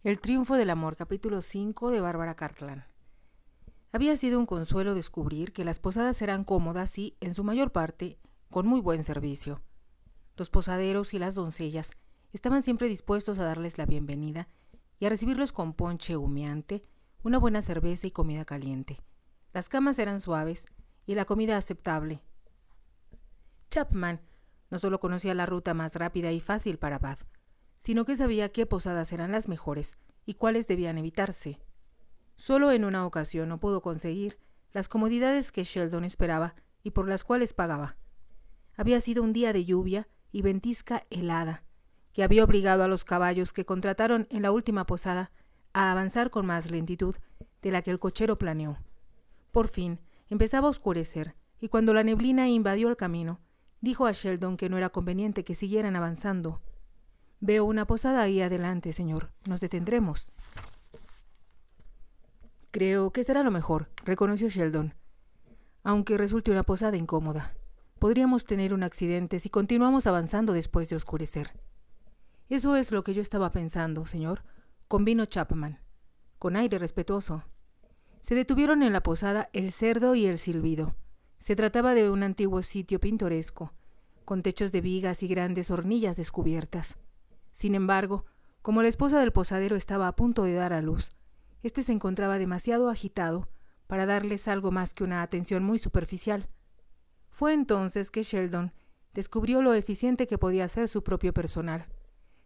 El triunfo del amor, capítulo 5 de Bárbara Cartland. Había sido un consuelo descubrir que las posadas eran cómodas y, en su mayor parte, con muy buen servicio. Los posaderos y las doncellas estaban siempre dispuestos a darles la bienvenida y a recibirlos con ponche humeante, una buena cerveza y comida caliente. Las camas eran suaves y la comida aceptable. Chapman no solo conocía la ruta más rápida y fácil para Bath, sino que sabía qué posadas eran las mejores y cuáles debían evitarse. Solo en una ocasión no pudo conseguir las comodidades que Sheldon esperaba y por las cuales pagaba. Había sido un día de lluvia y ventisca helada, que había obligado a los caballos que contrataron en la última posada a avanzar con más lentitud de la que el cochero planeó. Por fin, empezaba a oscurecer, y cuando la neblina invadió el camino, dijo a Sheldon que no era conveniente que siguieran avanzando. «Veo una posada ahí adelante, señor. Nos detendremos». «Creo que será lo mejor», reconoció Sheldon. «Aunque resulte una posada incómoda. Podríamos tener un accidente si continuamos avanzando después de oscurecer». «Eso es lo que yo estaba pensando, señor», convino Chapman, con aire respetuoso. Se detuvieron en la posada El Cerdo y El Silbido. Se trataba de un antiguo sitio pintoresco, con techos de vigas y grandes hornillas descubiertas. Sin embargo, como la esposa del posadero estaba a punto de dar a luz, éste se encontraba demasiado agitado para darles algo más que una atención muy superficial. Fue entonces que Sheldon descubrió lo eficiente que podía ser su propio personal.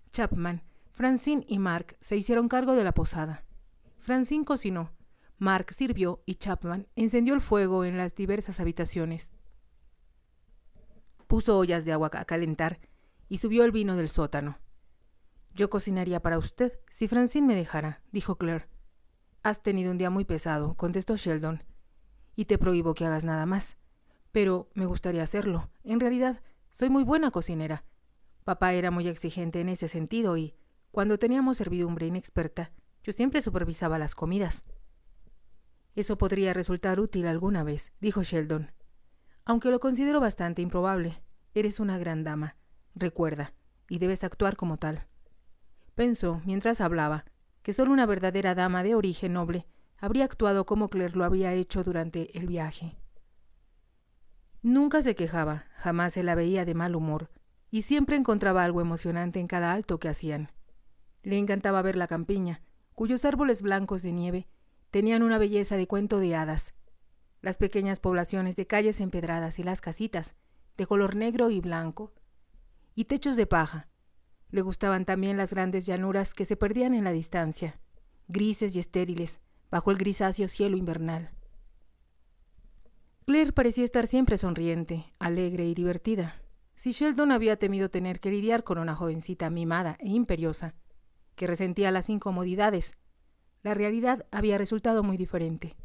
Chapman, Francine y Mark se hicieron cargo de la posada. Francine cocinó, Mark sirvió y Chapman encendió el fuego en las diversas habitaciones. Puso ollas de agua a calentar y subió el vino del sótano. «Yo cocinaría para usted, si Francine me dejara», dijo Claire. «Has tenido un día muy pesado», contestó Sheldon, «y te prohíbo que hagas nada más. Pero me gustaría hacerlo. En realidad, soy muy buena cocinera. Papá era muy exigente en ese sentido y, cuando teníamos servidumbre inexperta, yo siempre supervisaba las comidas». «Eso podría resultar útil alguna vez», dijo Sheldon. «Aunque lo considero bastante improbable. Eres una gran dama, recuerda, y debes actuar como tal». Pensó, mientras hablaba, que solo una verdadera dama de origen noble habría actuado como Claire lo había hecho durante el viaje. Nunca se quejaba, jamás se la veía de mal humor, y siempre encontraba algo emocionante en cada alto que hacían. Le encantaba ver la campiña, cuyos árboles blancos de nieve tenían una belleza de cuento de hadas, las pequeñas poblaciones de calles empedradas y las casitas, de color negro y blanco, y techos de paja. Le gustaban también las grandes llanuras que se perdían en la distancia, grises y estériles, bajo el grisáceo cielo invernal. Claire parecía estar siempre sonriente, alegre y divertida. Si Sheldon había temido tener que lidiar con una jovencita mimada e imperiosa, que resentía las incomodidades, la realidad había resultado muy diferente.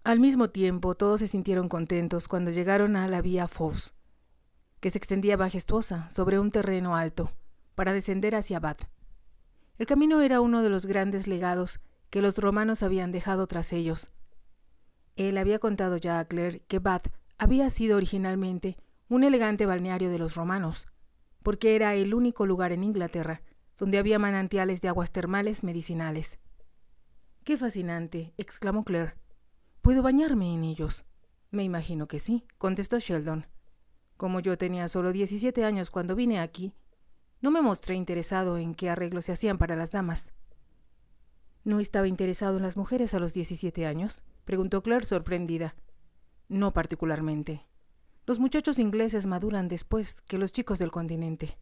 Al mismo tiempo, todos se sintieron contentos cuando llegaron a la vía Fosse, que se extendía majestuosa sobre un terreno alto, para descender hacia Bath. El camino era uno de los grandes legados que los romanos habían dejado tras ellos. Él había contado ya a Claire que Bath había sido originalmente un elegante balneario de los romanos, porque era el único lugar en Inglaterra donde había manantiales de aguas termales medicinales. «¡Qué fascinante!», exclamó Claire. «¿Puedo bañarme en ellos?» «Me imagino que sí», contestó Sheldon. «Como yo tenía solo 17 años cuando vine aquí, no me mostré interesado en qué arreglos se hacían para las damas». «¿No estaba interesado en las mujeres a los 17 años?» preguntó Claire sorprendida. «No particularmente. Los muchachos ingleses maduran después que los chicos del continente.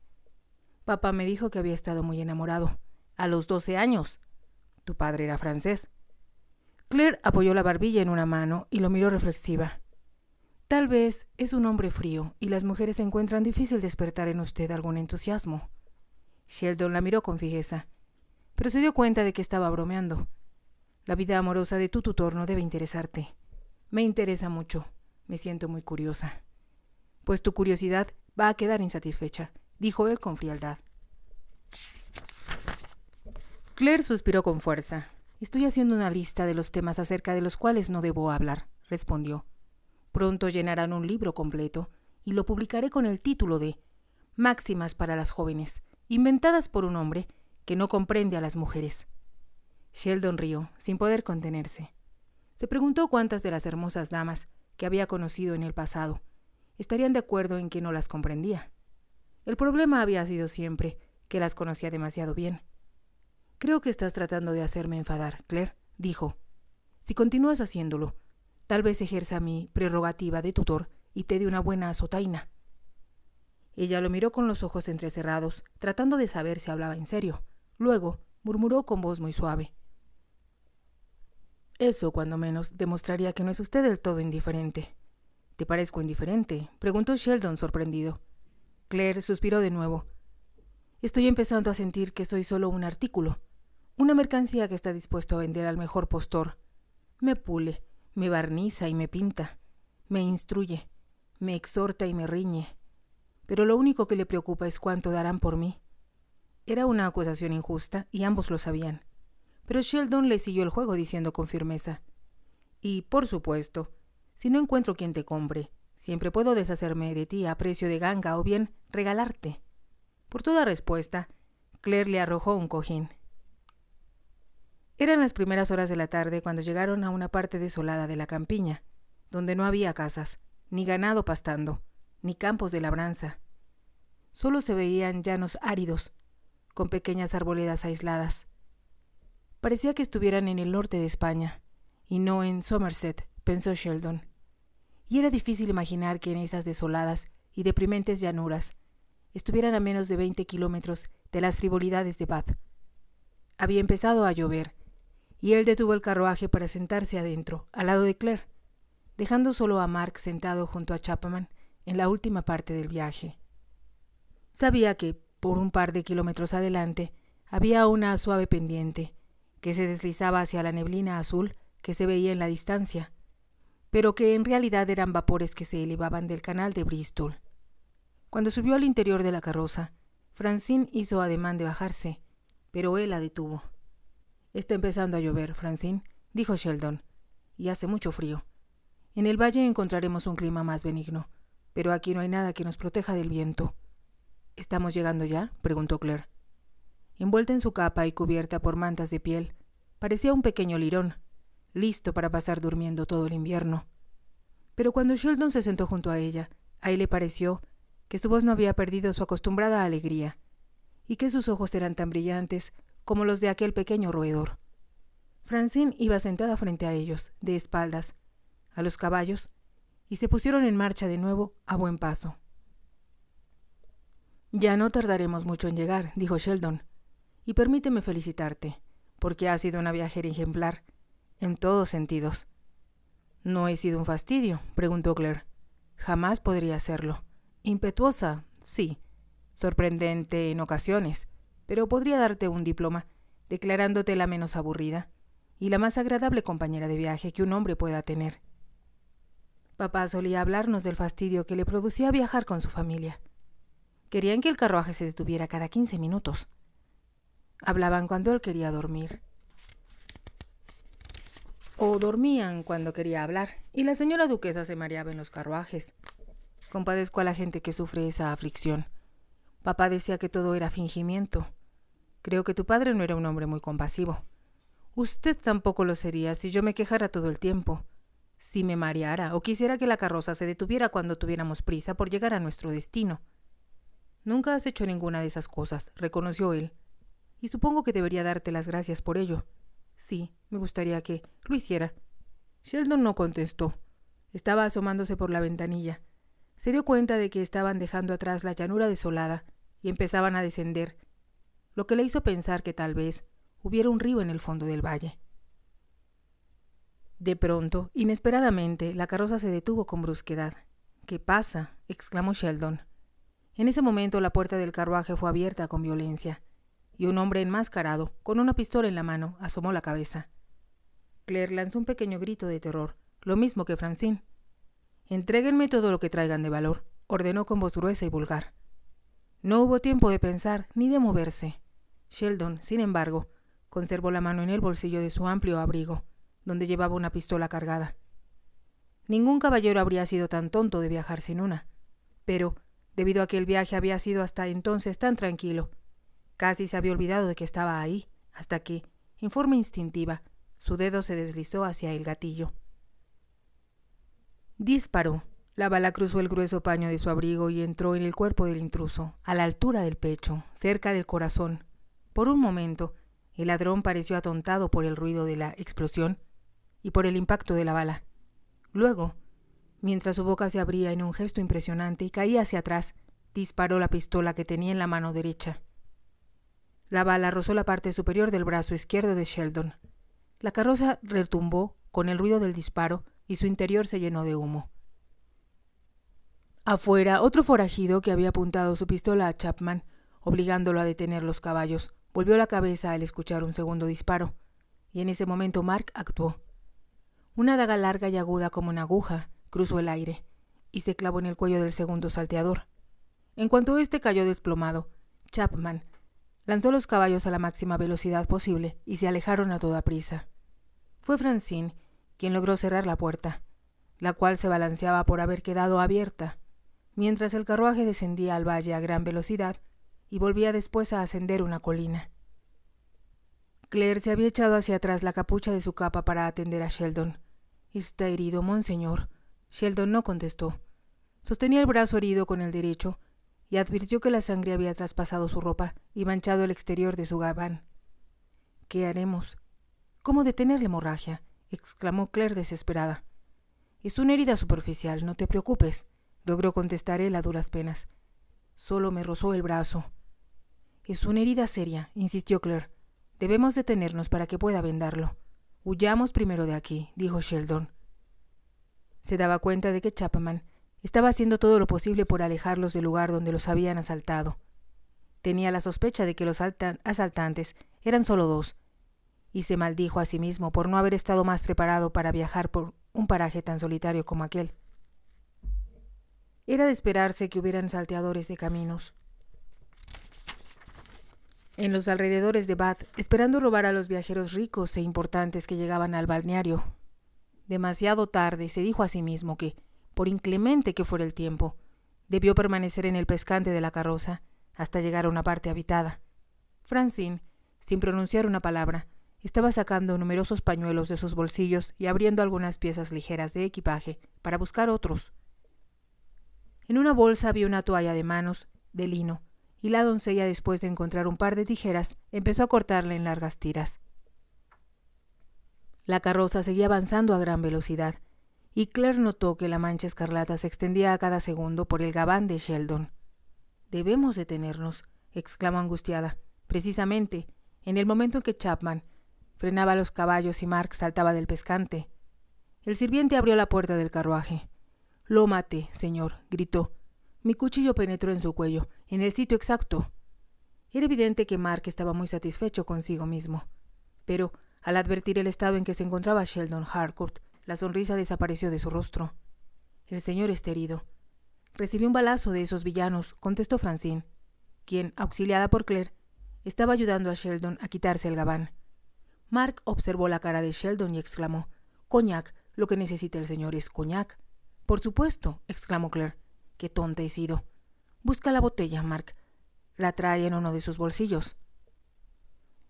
Papá me dijo que había estado muy enamorado. A los 12 años. Tu padre era francés». Claire apoyó la barbilla en una mano y lo miró reflexiva. «Tal vez es un hombre frío y las mujeres encuentran difícil despertar en usted algún entusiasmo». Sheldon la miró con fijeza, pero se dio cuenta de que estaba bromeando. «La vida amorosa de tu tutor no debe interesarte. Me interesa mucho. Me siento muy curiosa». «Pues tu curiosidad va a quedar insatisfecha», dijo él con frialdad. Claire suspiró con fuerza. «Estoy haciendo una lista de los temas acerca de los cuales no debo hablar», respondió. «Pronto llenarán un libro completo y lo publicaré con el título de Máximas para las jóvenes, inventadas por un hombre que no comprende a las mujeres. Sheldon rió, sin poder contenerse. Se preguntó cuántas de las hermosas damas que había conocido en el pasado estarían de acuerdo en que no las comprendía. El problema había sido siempre que las conocía demasiado bien. «Creo que estás tratando de hacerme enfadar, Claire», dijo. «Si continúas haciéndolo, tal vez ejerza mi prerrogativa de tutor y te dé una buena azotaina». Ella lo miró con los ojos entrecerrados, tratando de saber si hablaba en serio. Luego murmuró con voz muy suave: «Eso, cuando menos, demostraría que no es usted del todo indiferente». «¿Te parezco indiferente?», preguntó Sheldon sorprendido. Claire suspiró de nuevo. «Estoy empezando a sentir que soy solo un artículo, una mercancía que está dispuesto a vender al mejor postor. Me pule, me barniza y me pinta, me instruye, me exhorta y me riñe. Pero lo único que le preocupa es cuánto darán por mí». Era una acusación injusta y ambos lo sabían. Pero Sheldon le siguió el juego diciendo con firmeza: «Y, por supuesto, si no encuentro quien te compre, siempre puedo deshacerme de ti a precio de ganga o bien regalarte». Por toda respuesta, Claire le arrojó un cojín. Eran las primeras horas de la tarde cuando llegaron a una parte desolada de la campiña, donde no había casas, ni ganado pastando, ni campos de labranza. Solo se veían llanos áridos, con pequeñas arboledas aisladas. Parecía que estuvieran en el norte de España, y no en Somerset, pensó Sheldon. Y era difícil imaginar que en esas desoladas y deprimentes llanuras estuvieran a menos de 20 kilómetros de las frivolidades de Bath. Había empezado a llover, y él detuvo el carruaje para sentarse adentro, al lado de Claire, dejando solo a Mark sentado junto a Chapman en la última parte del viaje. Sabía que, por un par de kilómetros adelante, había una suave pendiente que se deslizaba hacia la neblina azul que se veía en la distancia, pero que en realidad eran vapores que se elevaban del canal de Bristol. Cuando subió al interior de la carroza, Francine hizo ademán de bajarse, pero él la detuvo. «Está empezando a llover, Francine», dijo Sheldon, «y hace mucho frío. En el valle encontraremos un clima más benigno, pero aquí no hay nada que nos proteja del viento». «¿Estamos llegando ya?», preguntó Claire. Envuelta en su capa y cubierta por mantas de piel, parecía un pequeño lirón, listo para pasar durmiendo todo el invierno. Pero cuando Sheldon se sentó junto a ella, a él le pareció que su voz no había perdido su acostumbrada alegría, y que sus ojos eran tan brillantes como los de aquel pequeño roedor. Francine iba sentada frente a ellos, de espaldas, a los caballos, y se pusieron en marcha de nuevo a buen paso. «Ya no tardaremos mucho en llegar», dijo Sheldon, «y permíteme felicitarte, porque has sido una viajera ejemplar, en todos sentidos». «¿No he sido un fastidio?», preguntó Claire. «Jamás podría serlo. Impetuosa, sí. Sorprendente en ocasiones, pero podría darte un diploma, declarándote la menos aburrida y la más agradable compañera de viaje que un hombre pueda tener». Papá solía hablarnos del fastidio que le producía viajar con su familia. Querían que el carruaje se detuviera cada 15 minutos. Hablaban cuando él quería dormir, o dormían cuando quería hablar, y la señora duquesa se mareaba en los carruajes. Compadezco a la gente que sufre esa aflicción. Papá decía que todo era fingimiento. Creo que tu padre no era un hombre muy compasivo. Usted tampoco lo sería si yo me quejara todo el tiempo, si me mareara o quisiera que la carroza se detuviera cuando tuviéramos prisa por llegar a nuestro destino. Nunca has hecho ninguna de esas cosas, reconoció él, y supongo que debería darte las gracias por ello. Sí, me gustaría que lo hiciera. Sheldon no contestó. Estaba asomándose por la ventanilla. Se dio cuenta de que estaban dejando atrás la llanura desolada y empezaban a descender, lo que le hizo pensar que tal vez hubiera un río en el fondo del valle. De pronto, inesperadamente, la carroza se detuvo con brusquedad. «¿Qué pasa?», exclamó Sheldon. En ese momento la puerta del carruaje fue abierta con violencia, y un hombre enmascarado, con una pistola en la mano, asomó la cabeza. Claire lanzó un pequeño grito de terror, lo mismo que Francine. «Entréguenme todo lo que traigan de valor», ordenó con voz gruesa y vulgar. No hubo tiempo de pensar ni de moverse. Sheldon, sin embargo, conservó la mano en el bolsillo de su amplio abrigo, donde llevaba una pistola cargada. Ningún caballero habría sido tan tonto de viajar sin una, pero, debido a que el viaje había sido hasta entonces tan tranquilo, Casi se había olvidado de que estaba ahí, hasta que, en forma instintiva, su dedo se deslizó hacia el gatillo. Disparó. La bala cruzó el grueso paño de su abrigo y entró en el cuerpo del intruso, a la altura del pecho, cerca del corazón. Por un momento, el ladrón pareció atontado por el ruido de la explosión y por el impacto de la bala. Luego, mientras su boca se abría en un gesto impresionante y caía hacia atrás, disparó la pistola que tenía en la mano derecha. La bala rozó la parte superior del brazo izquierdo de Sheldon. La carroza retumbó con el ruido del disparo y su interior se llenó de humo. Afuera, otro forajido que había apuntado su pistola a Chapman, obligándolo a detener los caballos, volvió la cabeza al escuchar un segundo disparo, y en ese momento Mark actuó. Una daga larga y aguda como una aguja cruzó el aire y se clavó en el cuello del segundo salteador. En cuanto éste cayó desplomado, Chapman lanzó los caballos a la máxima velocidad posible y se alejaron a toda prisa. Fue Francine quien logró cerrar la puerta, la cual se balanceaba por haber quedado abierta, mientras el carruaje descendía al valle a gran velocidad y volvía después a ascender una colina. Claire se había echado hacia atrás la capucha de su capa para atender a Sheldon. «¿Está herido, monseñor?» Sheldon no contestó. Sostenía el brazo herido con el derecho y advirtió que la sangre había traspasado su ropa y manchado el exterior de su gabán. «¿Qué haremos?» «¿Cómo detener la hemorragia?», exclamó Claire desesperada. «Es una herida superficial, no te preocupes», logró contestar él a duras penas. «Solo me rozó el brazo». «Es una herida seria», insistió Claire. «Debemos detenernos para que pueda vendarlo». «Huyamos primero de aquí», dijo Sheldon. Se daba cuenta de que Chapman estaba haciendo todo lo posible por alejarlos del lugar donde los habían asaltado. Tenía la sospecha de que los asaltantes eran solo dos, y se maldijo a sí mismo por no haber estado más preparado para viajar por un paraje tan solitario como aquel. Era de esperarse que hubieran salteadores de caminos en los alrededores de Bath, esperando robar a los viajeros ricos e importantes que llegaban al balneario. Demasiado tarde se dijo a sí mismo que, por inclemente que fuera el tiempo, debió permanecer en el pescante de la carroza hasta llegar a una parte habitada. Francine, sin pronunciar una palabra, estaba sacando numerosos pañuelos de sus bolsillos y abriendo algunas piezas ligeras de equipaje para buscar otros. En una bolsa había una toalla de manos, de lino, y la doncella, después de encontrar un par de tijeras, empezó a cortarla en largas tiras. La carroza seguía avanzando a gran velocidad, y Claire notó que la mancha escarlata se extendía a cada segundo por el gabán de Sheldon. «Debemos detenernos», exclamó angustiada, precisamente en el momento en que Chapman frenaba los caballos y Mark saltaba del pescante. El sirviente abrió la puerta del carruaje. «Lo maté, señor», gritó. «Mi cuchillo penetró en su cuello, en el sitio exacto». Era evidente que Mark estaba muy satisfecho consigo mismo, pero al advertir el estado en que se encontraba Sheldon Harcourt, la sonrisa desapareció de su rostro. «El señor está herido». «Recibió un balazo de esos villanos», contestó Francine, quien, auxiliada por Claire, estaba ayudando a Sheldon a quitarse el gabán. Mark observó la cara de Sheldon y exclamó: «Coñac, lo que necesita el señor es coñac». «Por supuesto», exclamó Claire. «Qué tonta he sido». «Busca la botella, Mark». La trae en uno de sus bolsillos.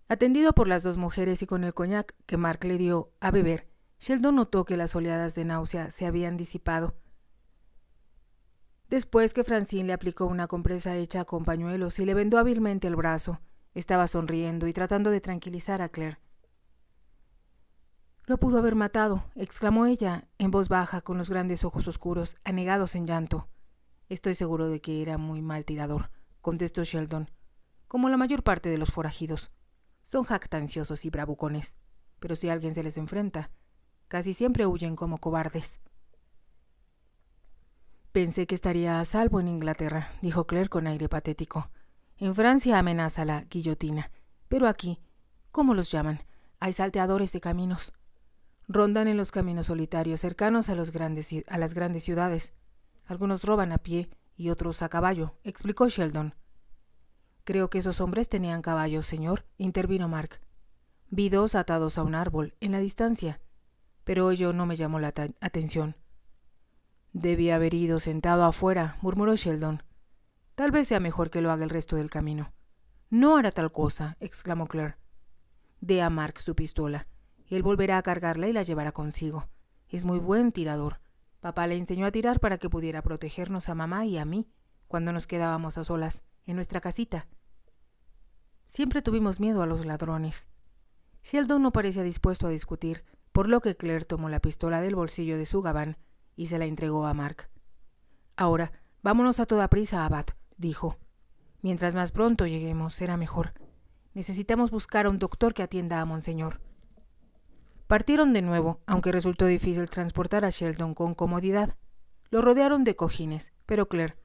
Atendido por las dos mujeres y con el coñac que Mark le dio a beber, Sheldon notó que las oleadas de náusea se habían disipado. Después que Francine le aplicó una compresa hecha con pañuelos y le vendó hábilmente el brazo, estaba sonriendo y tratando de tranquilizar a Claire. «Lo pudo haber matado», exclamó ella, en voz baja, con los grandes ojos oscuros, anegados en llanto. «Estoy seguro de que era muy mal tirador», contestó Sheldon, «como la mayor parte de los forajidos. Son jactanciosos y bravucones, pero si alguien se les enfrenta, casi siempre huyen como cobardes». «Pensé que estaría a salvo en Inglaterra», dijo Claire con aire patético. «En Francia amenaza la guillotina, pero aquí, ¿cómo los llaman? Hay salteadores de caminos. Rondan en los caminos solitarios cercanos a las grandes ciudades. Algunos roban a pie y otros a caballo», explicó Sheldon. «Creo que esos hombres tenían caballos, señor», intervino Mark. «Vi dos atados a un árbol, en la distancia, pero ello no me llamó la atención». «Debía haber ido sentado afuera», murmuró Sheldon. «Tal vez sea mejor que lo haga el resto del camino». No hará tal cosa, exclamó Claire. Dé a Mark su pistola. Él volverá a cargarla y la llevará consigo. Es muy buen tirador. Papá le enseñó a tirar para que pudiera protegernos a mamá y a mí cuando nos quedábamos a solas en nuestra casita. Siempre tuvimos miedo a los ladrones. Sheldon no parecía dispuesto a discutir, por lo que Claire tomó la pistola del bolsillo de su gabán y se la entregó a Mark. Ahora, vámonos a toda prisa a Bath, dijo. Mientras más pronto lleguemos, será mejor. Necesitamos buscar a un doctor que atienda a Monseñor. Partieron de nuevo, aunque resultó difícil transportar a Sheldon con comodidad. Lo rodearon de cojines, pero Claire,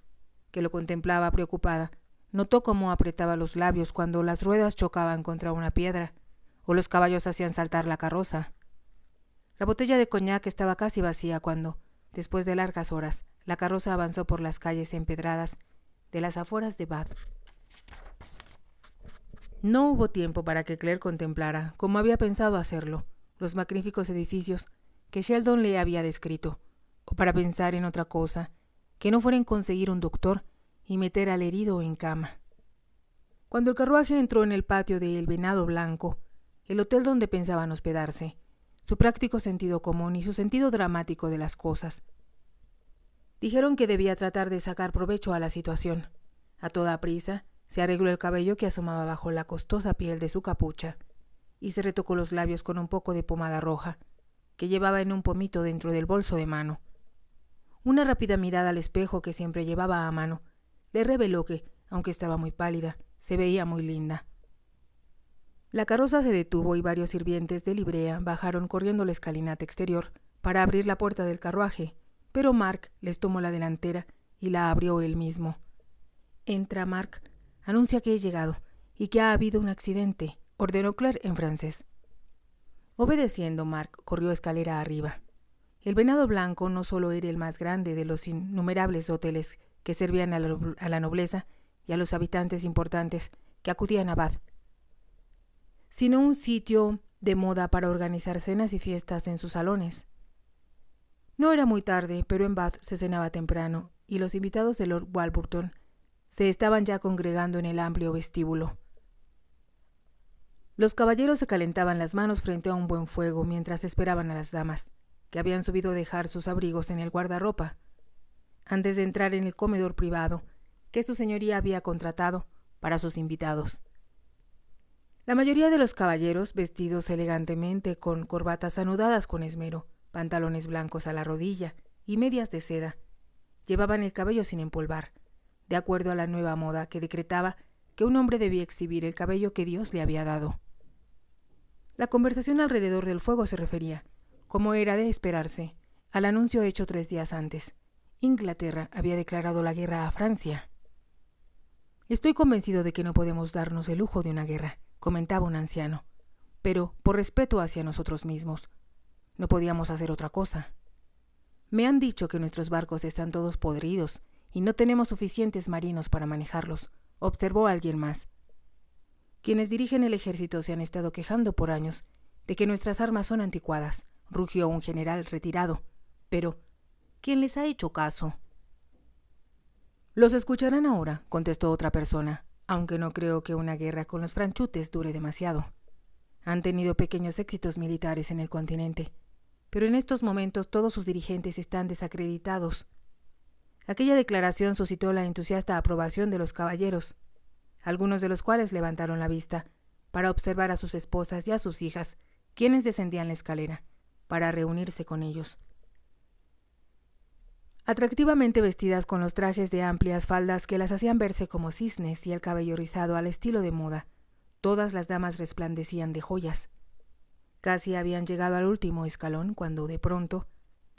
que lo contemplaba preocupada, notó cómo apretaba los labios cuando las ruedas chocaban contra una piedra, o los caballos hacían saltar la carroza. La botella de coñac estaba casi vacía cuando, después de largas horas, la carroza avanzó por las calles empedradas de las afueras de Bath. No hubo tiempo para que Claire contemplara, como había pensado hacerlo, los magníficos edificios que Sheldon le había descrito, o para pensar en otra cosa, que no fuera en conseguir un doctor y meter al herido en cama. Cuando el carruaje entró en el patio de El Venado Blanco, el hotel donde pensaban hospedarse, su práctico sentido común y su sentido dramático de las cosas dijeron que debía tratar de sacar provecho a la situación. A toda prisa, se arregló el cabello que asomaba bajo la costosa piel de su capucha y se retocó los labios con un poco de pomada roja, que llevaba en un pomito dentro del bolso de mano. Una rápida mirada al espejo que siempre llevaba a mano le reveló que, aunque estaba muy pálida, se veía muy linda. La carroza se detuvo y varios sirvientes de librea bajaron corriendo la escalinata exterior para abrir la puerta del carruaje, pero Mark les tomó la delantera y la abrió él mismo. «Entra, Mark. Anuncia que he llegado y que ha habido un accidente», ordenó Claire en francés. Obedeciendo, Mark corrió escalera arriba. El Venado Blanco no solo era el más grande de los innumerables hoteles que servían a la nobleza y a los habitantes importantes que acudían a Bath, sino un sitio de moda para organizar cenas y fiestas en sus salones. No era muy tarde, pero en Bath se cenaba temprano y los invitados de Lord Warburton se estaban ya congregando en el amplio vestíbulo. Los caballeros se calentaban las manos frente a un buen fuego mientras esperaban a las damas, que habían subido a dejar sus abrigos en el guardarropa, antes de entrar en el comedor privado que su señoría había contratado para sus invitados. La mayoría de los caballeros, vestidos elegantemente con corbatas anudadas con esmero, pantalones blancos a la rodilla y medias de seda, llevaban el cabello sin empolvar, de acuerdo a la nueva moda que decretaba que un hombre debía exhibir el cabello que Dios le había dado. La conversación alrededor del fuego se refería, como era de esperarse, al anuncio hecho 3 días antes. Inglaterra había declarado la guerra a Francia. «Estoy convencido de que no podemos darnos el lujo de una guerra», comentaba un anciano, «pero por respeto hacia nosotros mismos. No podíamos hacer otra cosa. Me han dicho que nuestros barcos están todos podridos y no tenemos suficientes marinos para manejarlos», observó alguien más. «Quienes dirigen el ejército se han estado quejando por años de que nuestras armas son anticuadas», rugió un general retirado. «Pero, ¿quién les ha hecho caso?» «Los escucharán ahora», contestó otra persona, «aunque no creo que una guerra con los franchutes dure demasiado. Han tenido pequeños éxitos militares en el continente, pero en estos momentos todos sus dirigentes están desacreditados». Aquella declaración suscitó la entusiasta aprobación de los caballeros, algunos de los cuales levantaron la vista para observar a sus esposas y a sus hijas, quienes descendían la escalera, para reunirse con ellos. Atractivamente vestidas con los trajes de amplias faldas que las hacían verse como cisnes y el cabello rizado al estilo de moda, todas las damas resplandecían de joyas. Casi habían llegado al último escalón cuando, de pronto,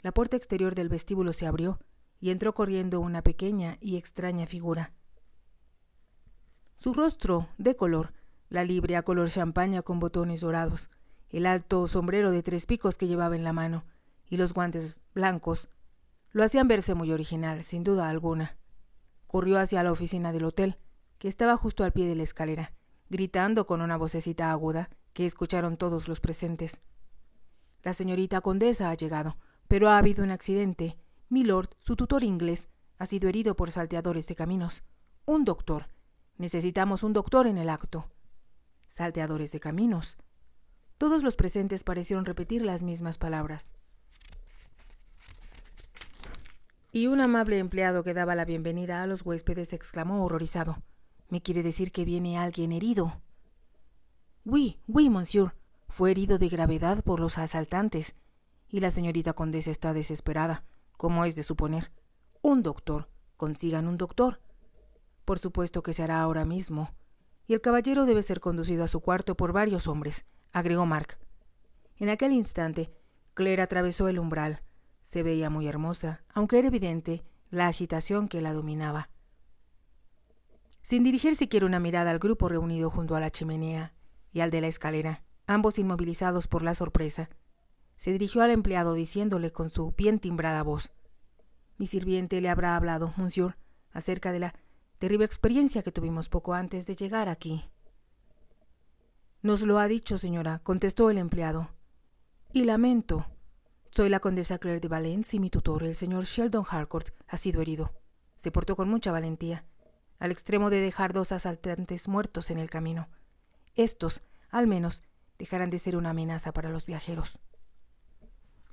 la puerta exterior del vestíbulo se abrió y entró corriendo una pequeña y extraña figura. Su rostro, de color, la librea color champaña con botones dorados, el alto sombrero de 3 picos que llevaba en la mano y los guantes blancos, lo hacían verse muy original, sin duda alguna. Corrió hacia la oficina del hotel, que estaba justo al pie de la escalera, gritando con una vocecita aguda que escucharon todos los presentes. «La señorita condesa ha llegado, pero ha habido un accidente. Milord, su tutor inglés, ha sido herido por salteadores de caminos. Un doctor. Necesitamos un doctor en el acto. Salteadores de caminos. Todos los presentes parecieron repetir las mismas palabras. Y un amable empleado que daba la bienvenida a los huéspedes exclamó horrorizado: «¿Me quiere decir que viene alguien herido?» «Oui, monsieur. Fue herido de gravedad por los asaltantes. Y la señorita condesa está desesperada, como es de suponer. Un doctor. Consigan un doctor. Por supuesto que se hará ahora mismo. Y el caballero debe ser conducido a su cuarto por varios hombres», agregó Mark. En aquel instante, Claire atravesó el umbral. Se veía muy hermosa, aunque era evidente la agitación que la dominaba. Sin dirigir siquiera una mirada al grupo reunido junto a la chimenea y al de la escalera, ambos inmovilizados por la sorpresa, se dirigió al empleado diciéndole con su bien timbrada voz: «Mi sirviente le habrá hablado, monsieur, acerca de la terrible experiencia que tuvimos poco antes de llegar aquí». «Nos lo ha dicho, señora», contestó el empleado. «Y lamento. Soy la condesa Claire de Valence y mi tutor, el señor Sheldon Harcourt, ha sido herido. Se portó con mucha valentía, al extremo de dejar 2 asaltantes muertos en el camino. Estos, al menos, dejarán de ser una amenaza para los viajeros».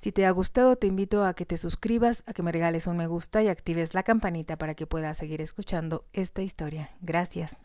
Si te ha gustado, te invito a que te suscribas, a que me regales un me gusta y actives la campanita para que puedas seguir escuchando esta historia. Gracias.